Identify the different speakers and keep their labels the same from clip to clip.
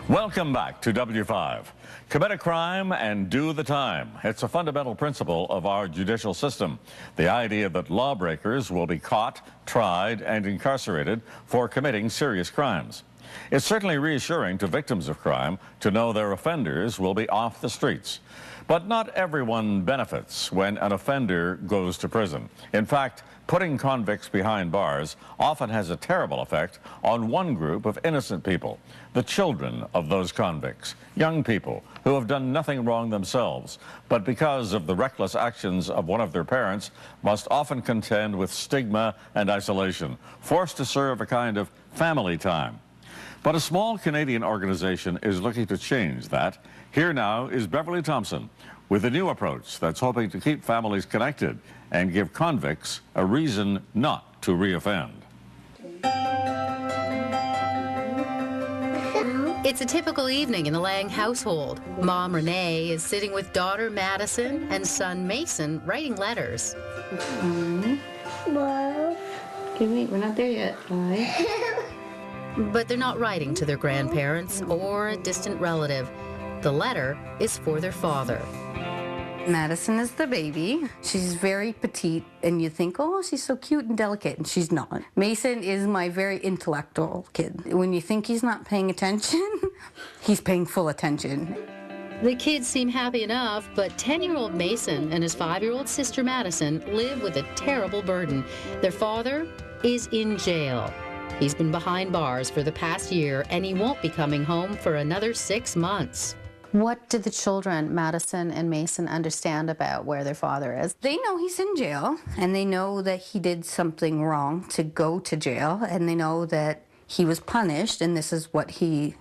Speaker 1: Welcome back to W5. Commit a crime and do the time. It's a fundamental principle of our judicial system. The idea that lawbreakers will be caught, tried, and incarcerated for committing serious crimes. It's certainly reassuring to victims of crime to know their offenders will be off the streets. But not everyone benefits when an offender goes to prison. In fact, putting convicts behind bars often has a terrible effect on one group of innocent people, the children of those convicts, young people who have done nothing wrong themselves, but because of the reckless actions of one of their parents, must often contend with stigma and isolation, forced to serve a kind of family time. But a small Canadian organization is looking to change that. Here now is Beverly Thompson with a new approach that's hoping to keep families connected and give convicts a reason not to reoffend.
Speaker 2: It's a typical evening in the Lang household. Mom Renee is sitting with daughter Madison and son Mason writing letters.
Speaker 3: Love.
Speaker 4: Okay, wait, we're not there yet. Bye.
Speaker 2: But they're not writing to their grandparents or a distant relative. The letter is for their father.
Speaker 4: Madison is the baby. She's very petite, and you think, oh, she's so cute and delicate, and she's not. Mason is my very intellectual kid. When you think he's not paying attention, he's paying full attention.
Speaker 2: The kids seem happy enough, but 10-year-old Mason and his 5-year-old sister Madison live with a terrible burden. Their father is in jail. He's been behind bars for the past year, and he won't be coming home for another 6 months.
Speaker 5: What do the children, Madison and Mason, understand about where their father is?
Speaker 4: They know he's in jail, and they know that he did something wrong to go to jail, and they know that he was punished, and this is what he,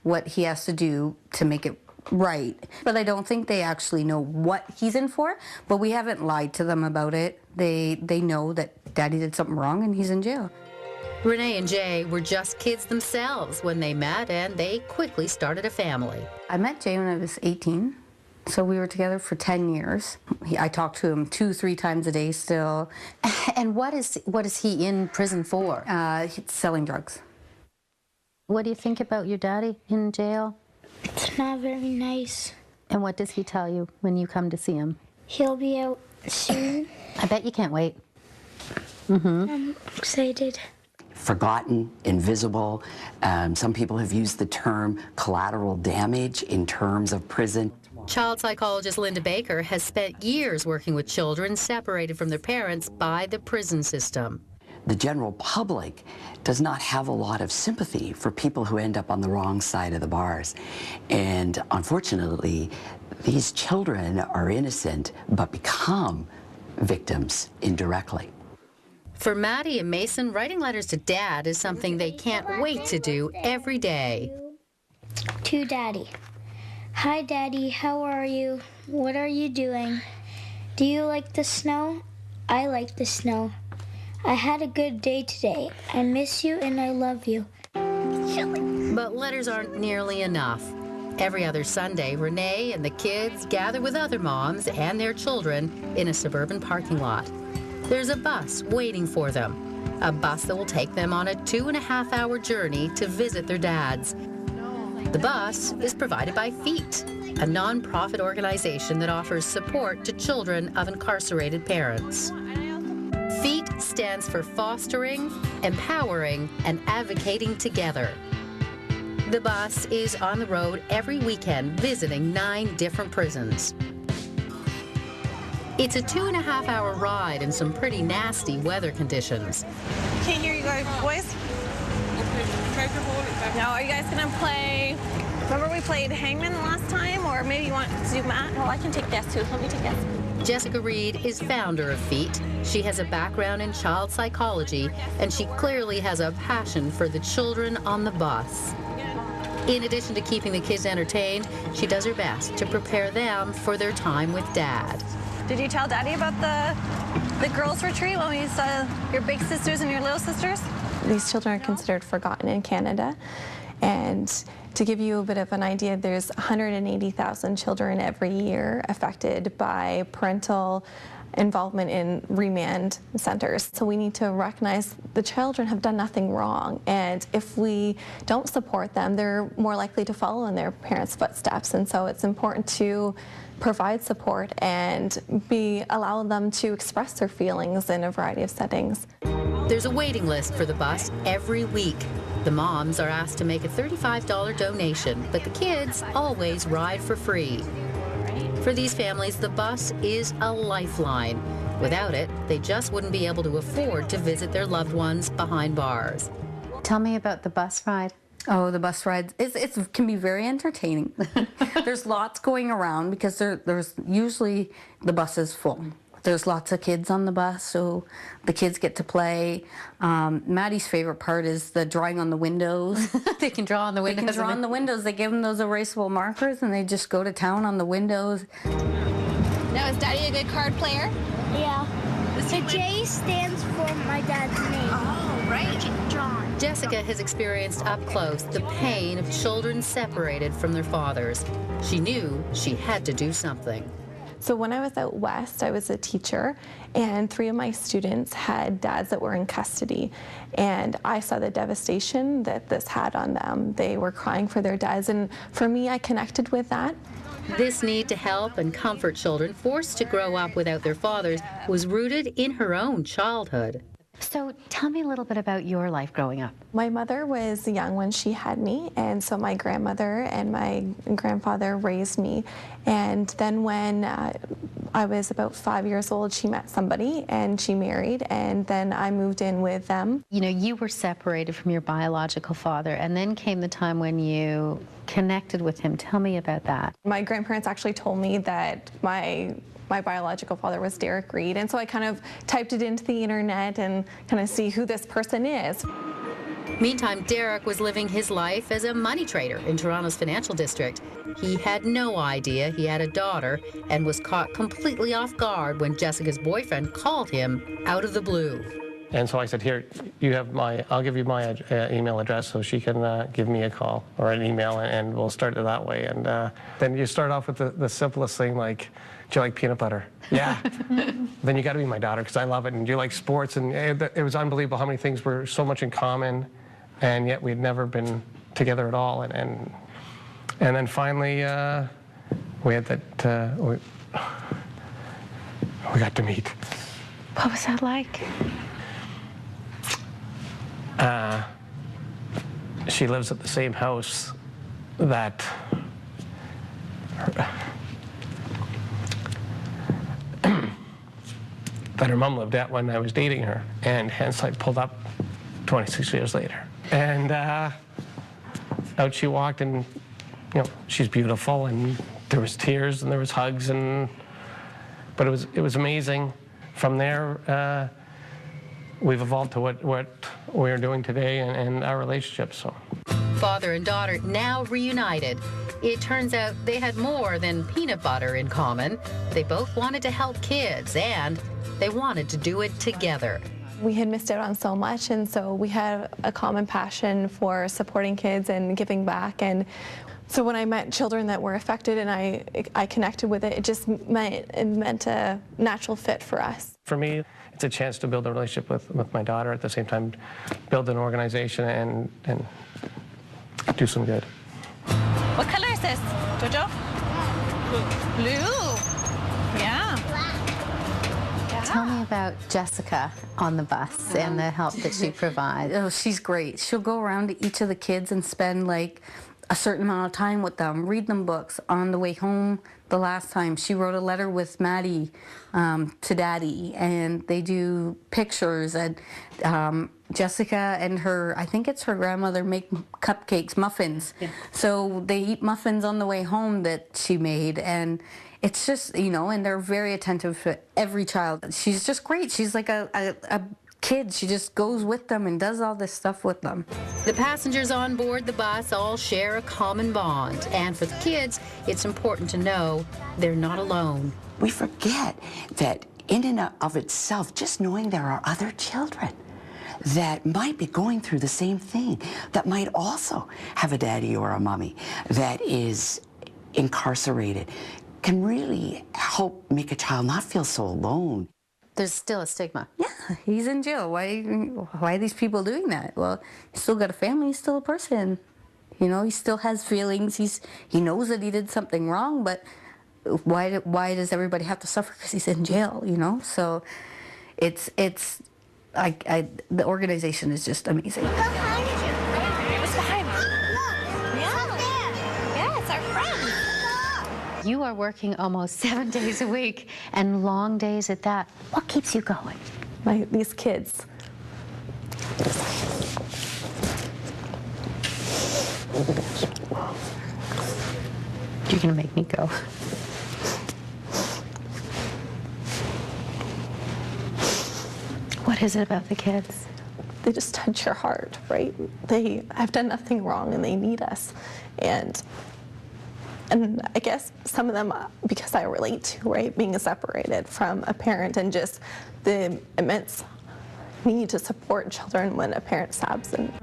Speaker 4: what he has to do to make it right. But I don't think they actually know what he's in for, but we haven't lied to them about it. They know that Daddy did something wrong, and he's in jail.
Speaker 2: Renee and Jay were just kids themselves when they met, and they quickly started a family.
Speaker 4: I met Jay when I was 18, so we were together for 10 years. I talked to him 2-3 times a day still.
Speaker 5: And what is he in prison for?
Speaker 4: He's selling drugs.
Speaker 5: What do you think about your daddy in jail?
Speaker 3: It's not very nice.
Speaker 5: And what does he tell you when you come to see him?
Speaker 3: He'll be out soon.
Speaker 5: I bet you can't wait.
Speaker 3: I'm excited.
Speaker 6: Forgotten, invisible. Some people have used the term collateral damage in terms of prison.
Speaker 2: Child psychologist Linda Baker has spent years working with children separated from their parents by the prison system.
Speaker 6: The general public does not have a lot of sympathy for people who end up on the wrong side of the bars. And unfortunately, these children are innocent but become victims indirectly.
Speaker 2: For Maddie and Mason, writing letters to Dad is something they can't wait to do every day.
Speaker 3: To Daddy. Hi, Daddy. How are you? What are you doing? Do you like the snow? I like the snow. I had a good day today. I miss you and I love you.
Speaker 2: But letters aren't nearly enough. Every other Sunday, Renee and the kids gather with other moms and their children in a suburban parking lot. There's a bus waiting for them, a bus that will take them on a 2.5-hour journey to visit their dads. The bus is provided by F.E.A.T, a non-profit organization that offers support to children of incarcerated parents. F.E.A.T stands for Fostering, Empowering, and Advocating Together. The bus is on the road every weekend visiting 9 different prisons. It's a 2.5-hour ride in some pretty nasty weather conditions.
Speaker 7: Can't hear you guys, boys. Now, are you guys gonna play? Remember we played Hangman last time, or maybe you want to do Matt? Well, I can take guess too. Let me take guess.
Speaker 2: Jessica Reed is founder of F.E.A.T. She has a background in child psychology, and she clearly has a passion for the children on the bus. In addition to keeping the kids entertained, she does her best to prepare them for their time with Dad.
Speaker 7: Did you tell Daddy about the girls' retreat when we saw your big sisters and your little sisters?
Speaker 8: These children are considered forgotten in Canada. And to give you a bit of an idea, there's 180,000 children every year affected by parental involvement in remand centers. So we need to recognize the children have done nothing wrong, and if we don't support them, they're more likely to follow in their parents' footsteps. And so it's important to provide support and allow them to express their feelings in a variety of settings.
Speaker 2: There's a waiting list for the bus every week. The moms are asked to make a $35 donation, but the kids always ride for free. For these families, the bus is a lifeline. Without it, they just wouldn't be able to afford to visit their loved ones behind bars.
Speaker 5: Tell me about the bus ride.
Speaker 4: Oh, the bus rides, it can be very entertaining. There's lots going around because there's usually the bus is full. There's lots of kids on the bus, so the kids get to play. Maddie's favorite part is the drawing on the windows.
Speaker 5: They can draw on the windows.
Speaker 4: They can draw on the windows. They give them those erasable markers, and they just go to town on the windows.
Speaker 7: Now, is Daddy a good card player?
Speaker 3: Yeah. The J stands for my dad's name.
Speaker 7: Oh, right.
Speaker 3: John.
Speaker 2: Jessica has experienced up close the pain of children separated from their fathers. She knew she had to do something.
Speaker 8: So when I was out west, I was a teacher, and 3 of my students had dads that were in custody. And I saw the devastation that this had on them. They were crying for their dads, and for me, I connected with that.
Speaker 2: This need to help and comfort children forced to grow up without their fathers was rooted in her own childhood.
Speaker 5: So tell me a little bit about your life growing up.
Speaker 8: My mother was young when she had me, and so my grandmother and my grandfather raised me. And then when I was about 5 years old, she met somebody and she married, and then I moved in with them.
Speaker 5: You know, you were separated from your biological father, and then came the time when you connected with him. Tell me about that.
Speaker 8: My grandparents actually told me that my biological father was Derek Reed, and so I kind of typed it into the internet and kind of see who this person is.
Speaker 2: Meantime, Derek was living his life as a money trader in Toronto's financial district. He had no idea he had a daughter and was caught completely off guard when Jessica's boyfriend called him out of the blue.
Speaker 9: And so I said, here, I'll give you my email address so she can give me a call or an email, and we'll start it that way. And then you start off with the simplest thing, like, do you like peanut butter? Yeah. Then you got to be my daughter because I love it. And do you like sports? And it was unbelievable how many things were so much in common, and yet we'd never been together at all. And then finally, we had that, we got to meet.
Speaker 5: What was that like?
Speaker 9: She lives at the same house that her mom lived at when I was dating her, and hence I pulled up 26 years later. And out she walked, and she's beautiful, and there was tears and there was hugs, but it was amazing. From there, we've evolved to what we're doing today and our relationship. So,
Speaker 2: Father and daughter now reunited. It turns out they had more than peanut butter in common. They both wanted to help kids, and they wanted to do it together.
Speaker 8: We had missed out on so much, and so we had a common passion for supporting kids and giving back. And so when I met children that were affected and I connected with it, it meant a natural fit for us.
Speaker 9: For me, it's a chance to build a relationship with my daughter, at the same time build an organization and do some good.
Speaker 7: What color is this, Jojo? Blue. Yeah.
Speaker 5: Tell me about Jessica on the bus and the help that she provides.
Speaker 4: Oh, she's great. She'll go around to each of the kids and spend like a certain amount of time with them, read them books. On the way home, the last time, she wrote a letter with Maddie to Daddy, and they do pictures. And Jessica and I think it's her grandmother, make cupcakes, muffins. Yeah. So they eat muffins on the way home that she made, and it's just, and they're very attentive to every child. She's just great. She's like a kid. She just goes with them and does all this stuff with them.
Speaker 2: The passengers on board the bus all share a common bond, and for the kids, it's important to know they're not alone.
Speaker 6: We forget that in and of itself, just knowing there are other children that might be going through the same thing, that might also have a daddy or a mommy that is incarcerated, can really help make a child not feel so alone.
Speaker 2: There's still a stigma.
Speaker 4: Yeah, he's in jail. Why are these people doing that? Well, he's still got a family. He's still a person. You know, he still has feelings. He knows that he did something wrong, but why does everybody have to suffer because he's in jail? You know, so the organization is just amazing.
Speaker 7: What's behind us? Yeah, it's our friend.
Speaker 5: You are working almost 7 days a week and long days at that. What keeps you going?
Speaker 8: These kids.
Speaker 5: You're gonna make me go. What is it about the kids?
Speaker 8: They just touch your heart, right? They have done nothing wrong and they need us. And I guess some of them, because I relate to, right, being separated from a parent and just the immense need to support children when a parent's absent.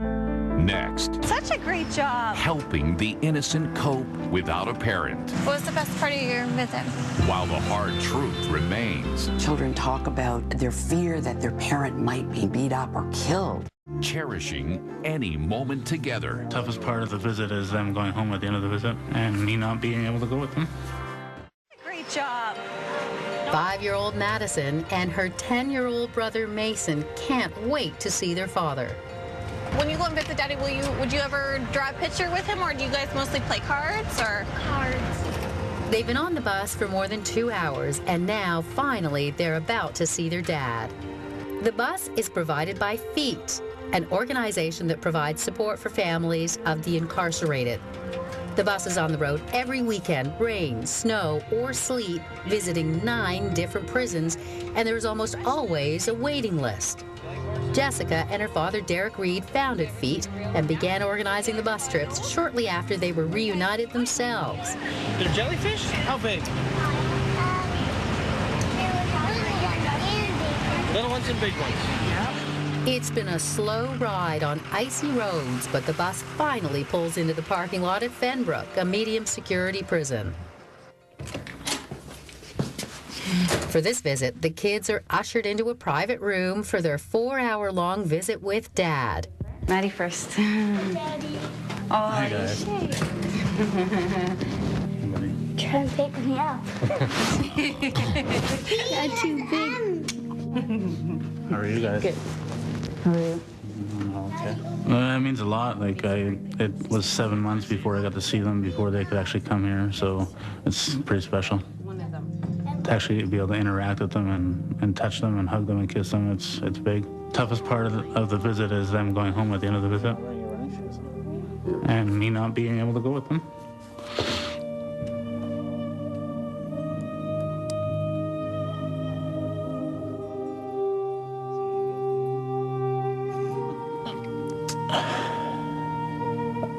Speaker 10: Next,
Speaker 7: Such a great job.
Speaker 10: helping the innocent cope without a parent,
Speaker 7: What was the best part of your visit?
Speaker 10: while the hard truth remains.
Speaker 6: Children talk about their fear that their parent might be beat up or killed.
Speaker 10: Cherishing any moment together.
Speaker 11: Toughest part of the visit is them going home at the end of the visit and me not being able to go with them.
Speaker 7: Great job.
Speaker 2: 5-year-old Madison and her 10-year-old brother Mason can't wait to see their father.
Speaker 7: When you go and visit Daddy, would you ever draw a picture with him, or do you guys mostly play cards or?
Speaker 3: Cards.
Speaker 2: They've been on the bus for more than 2 hours, and now, finally, they're about to see their dad. The bus is provided by F.E.A.T, an organization that provides support for families of the incarcerated. The bus is on the road every weekend, rain, snow, or sleet, visiting 9 different prisons, and there is almost always a waiting list. Jessica and her father, Derek Reed, founded F.E.A.T and began organizing the bus trips shortly after they were reunited themselves.
Speaker 11: They're jellyfish? How big? Little ones and big ones.
Speaker 2: It's been a slow ride on icy roads, but the bus finally pulls into the parking lot at Fenbrook, a medium security prison. For this visit, the kids are ushered into a private room for their 4-hour-long visit with Dad.
Speaker 4: Maddie first.
Speaker 3: Daddy.
Speaker 4: Oh,
Speaker 11: Hi, guys.
Speaker 3: Try to pick me up. You're too big.
Speaker 11: How are you guys?
Speaker 4: Good. How are you?
Speaker 11: Okay. Well, that means a lot. Like, it was 7 months before I got to see them, before they could actually come here, so it's pretty special. To actually be able to interact with them and touch them and hug them and kiss them, it's big. Toughest part of the visit is them going home at the end of the visit and me not being able to go with them.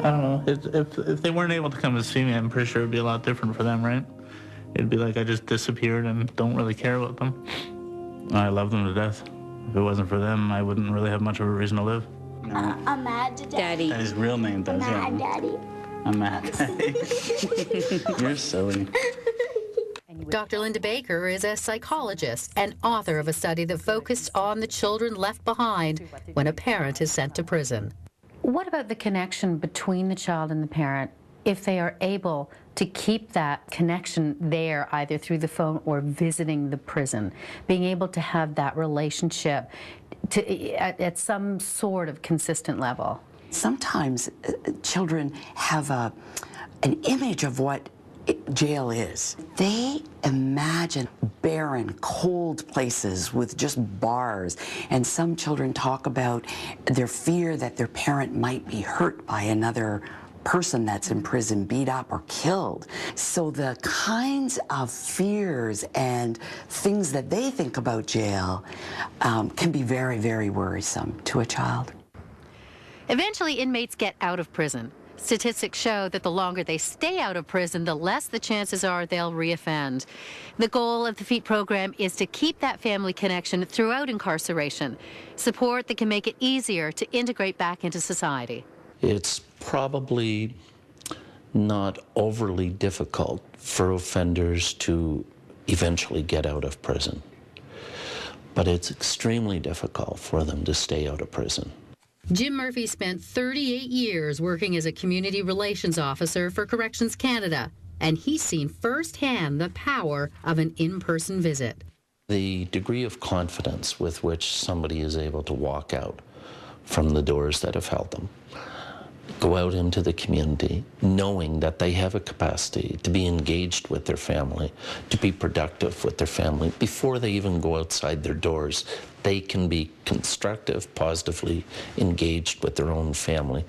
Speaker 11: I don't know. If they weren't able to come to see me, I'm pretty sure it'd be a lot different for them, right? It'd be like I just disappeared and don't really care about them. I love them to death. If it wasn't for them, I wouldn't really have much of a reason to live.
Speaker 3: I'm mad, Daddy.
Speaker 11: His real name does, yeah.
Speaker 3: Mad, Daddy.
Speaker 11: I'm mad. You're silly.
Speaker 2: Dr. Linda Baker is a psychologist and author of a study that focused on the children left behind when a parent is sent to prison.
Speaker 5: What about the connection between the child and the parent, if they are able to keep that connection there, either through the phone or visiting the prison, being able to have that relationship at some sort of consistent level?
Speaker 6: Sometimes children have an image of what jail is. They imagine barren, cold places with just bars, and some children talk about their fear that their parent might be hurt by another person that's in prison, beat up or killed. So the kinds of fears and things that they think about jail can be very, very worrisome to a child.
Speaker 2: Eventually, inmates get out of prison. Statistics show that the longer they stay out of prison, the less the chances are they'll reoffend. The goal of the F.E.A.T program is to keep that family connection throughout incarceration, support that can make it easier to integrate back into society.
Speaker 12: It's probably not overly difficult for offenders to eventually get out of prison. But it's extremely difficult for them to stay out of prison.
Speaker 2: Jim Murphy spent 38 years working as a community relations officer for Corrections Canada, and he's seen firsthand the power of an in-person visit.
Speaker 12: The degree of confidence with which somebody is able to walk out from the doors that have held them, go out into the community knowing that they have a capacity to be engaged with their family, to be productive with their family. Before they even go outside their doors, they can be constructive, positively engaged with their own family.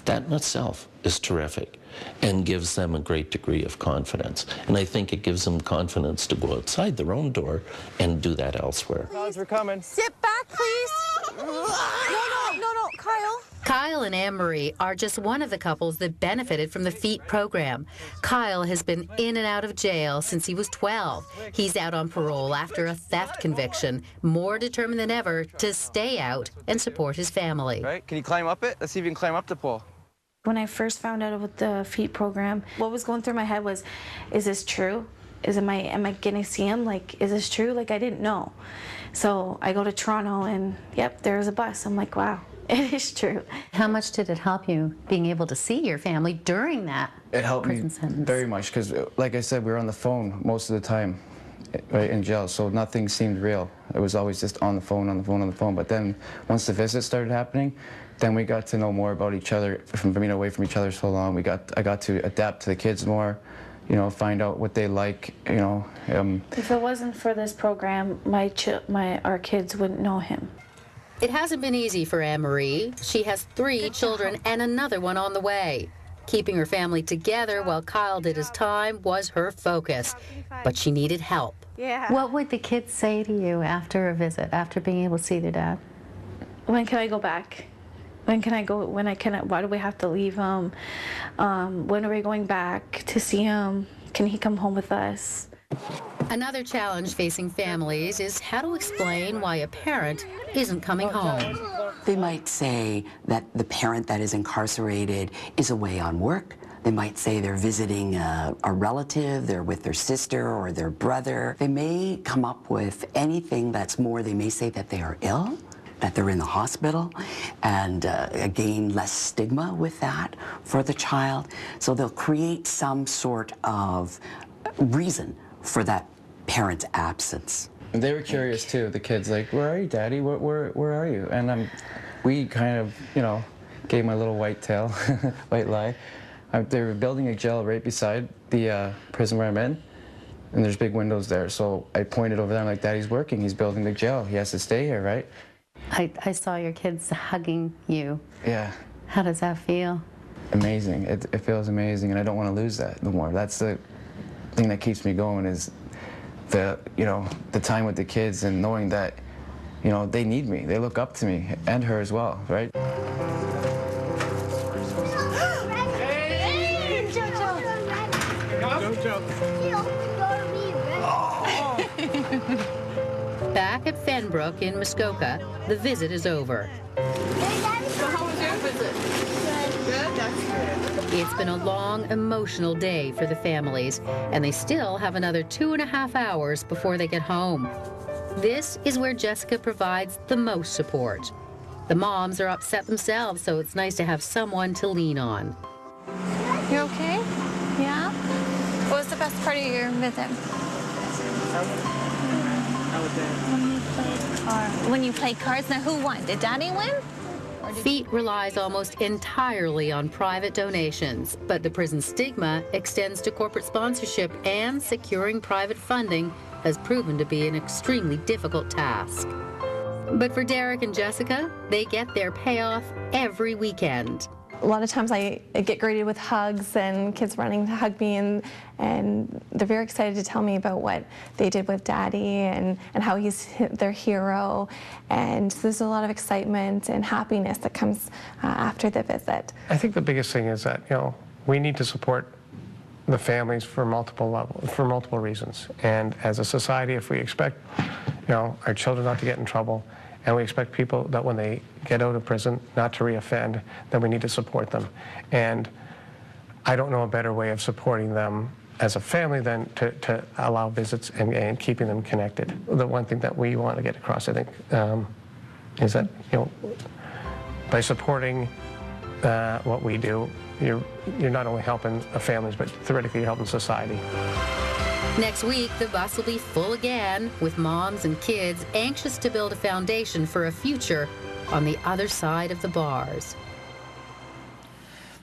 Speaker 12: That in itself is terrific and gives them a great degree of confidence. And I think it gives them confidence to go outside their own door and do that elsewhere.
Speaker 13: We're coming.
Speaker 7: Sit back, please. No, Kyle.
Speaker 2: Kyle and Anne-Marie are just one of the couples that benefited from the F.E.A.T program. Kyle has been in and out of jail since he was 12. He's out on parole after a theft conviction, more determined than ever to stay out and support his family.
Speaker 13: Right? Can you climb up it? Let's see if you can climb up the pole.
Speaker 14: When I first found out about the F.E.A.T program, what was going through my head was, is this true? Am I gonna see him? Like, is this true? Like, I didn't know. So I go to Toronto and, yep, there's a bus. I'm like, wow, it is true.
Speaker 5: How much did it help you being able to see your family during that
Speaker 13: It helped me
Speaker 5: prison sentence?
Speaker 13: very much because, like I said, we were on the phone most of the time, right, in jail, so nothing seemed real. It was always just on the phone, on the phone, on the phone. But then once the visits started happening, then we got to know more about each other from being away from each other so long. I got to adapt to the kids more, you know, find out what they like, you know.
Speaker 14: If it wasn't for this program, our kids wouldn't know him.
Speaker 2: It hasn't been easy for Anne-Marie. She has 3 children and another one on the way. Keeping her family together while Kyle did his time was her focus, but she needed help.
Speaker 14: Yeah.
Speaker 5: What would the kids say to you after a visit, after being able to see their dad?
Speaker 14: When can I go back? When can I go? Why do we have to leave him? When are we going back to see him? Can he come home with us?
Speaker 2: Another challenge facing families is how to explain why a parent isn't coming home.
Speaker 6: They might say that the parent that is incarcerated is away on work. They might say they're visiting a relative, they're with their sister or their brother. They may come up with anything that's more. They may say that they are ill, that they're in the hospital, and again, less stigma with that for the child. So they'll create some sort of reason for that parent's absence.
Speaker 13: And they were curious too, the kids, like, where are you, Daddy? Where are you? And we kind of, you know, gave my little white tail, white lie. They were building a jail right beside the prison where I'm in, and there's big windows there. So I pointed over there, I'm like, Daddy's working, he's building the jail. He has to stay here, right?
Speaker 5: I saw your kids hugging you.
Speaker 13: Yeah.
Speaker 5: How does that feel?
Speaker 13: Amazing. It feels amazing, and I don't want to lose that no more. That's the thing that keeps me going, is the time with the kids and knowing that, you know, they need me. They look up to me, and her as well, right?
Speaker 2: Back at Fenbrook in Muskoka, the visit is over.
Speaker 7: So how was your visit? Good? That's good.
Speaker 2: It's been a long, emotional day for the families, and they still have another 2.5 hours before they get home. This is where Jessica provides the most support. The moms are upset themselves, so it's nice to have someone to lean on.
Speaker 7: You okay? Yeah? What was the best part of your visit? When you played cards. Now, who won? Did Daddy win?
Speaker 2: F.E.A.T relies almost entirely on private donations, but the prison stigma extends to corporate sponsorship, and securing private funding has proven to be an extremely difficult task. But for Derek and Jessica, they get their payoff every weekend.
Speaker 8: A lot of times I get greeted with hugs and kids running to hug me, and they're very excited to tell me about what they did with Daddy and how he's their hero. And so there's a lot of excitement and happiness that comes after the visit.
Speaker 9: I think the biggest thing is that, you know, we need to support the families for multiple reasons. And as a society, if we expect, you know, our children not to get in trouble, and we expect people that when they get out of prison not to reoffend, then we need to support them. And I don't know a better way of supporting them as a family than to allow visits and keeping them connected. The one thing that we want to get across, I think, is that, you know, by supporting what we do, you're not only helping families, but theoretically you're helping society.
Speaker 2: Next week, the bus will be full again with moms and kids anxious to build a foundation for a future on the other side of the bars.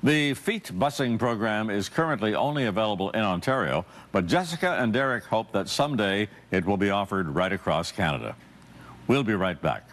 Speaker 1: The F.E.A.T busing program is currently only available in Ontario, but Jessica and Derek hope that someday it will be offered right across Canada. We'll be right back.